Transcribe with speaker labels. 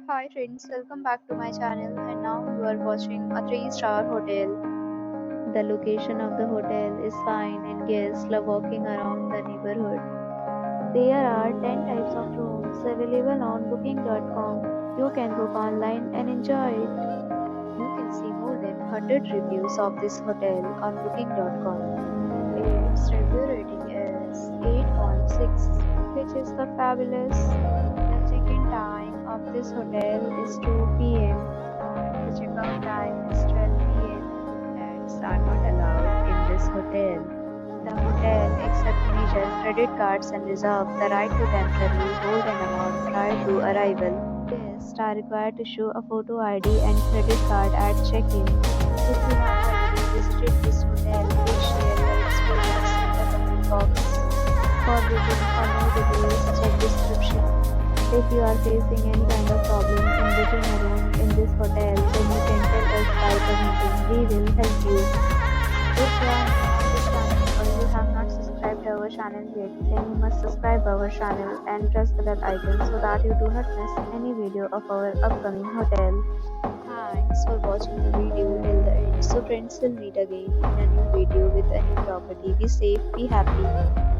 Speaker 1: Hi friends, welcome back to my channel and now you are watching a 3-star hotel. The location of the hotel is fine and guests love walking around the neighborhood. There are 10 types of rooms available on booking.com. You can book online and enjoy it. You can see more than 100 reviews of this hotel on booking.com. Its review rating is 8.6, which is the fabulous. The check-in time of this hotel is 2 p.m. The checkout time is 12 p.m. Pets are not allowed in this hotel. The hotel accepts major credit cards and reserves the right to temporarily hold an amount prior to arrival. Guests are required to show a photo ID and credit card at check-in. If you have already visited this hotel, please share your experience in the comment box. For booking or more details, check description. If you are facing any kind of problem in booking a room in this hotel, then you can tell us by commenting. We will help you. If you are new on this channel or you have not subscribed our channel yet, then you must subscribe our channel and press the bell icon so that you do not miss any video of our upcoming hotel. Thanks for watching the video till the end. So friends, will meet again in a new video with a new property. Be safe, be happy.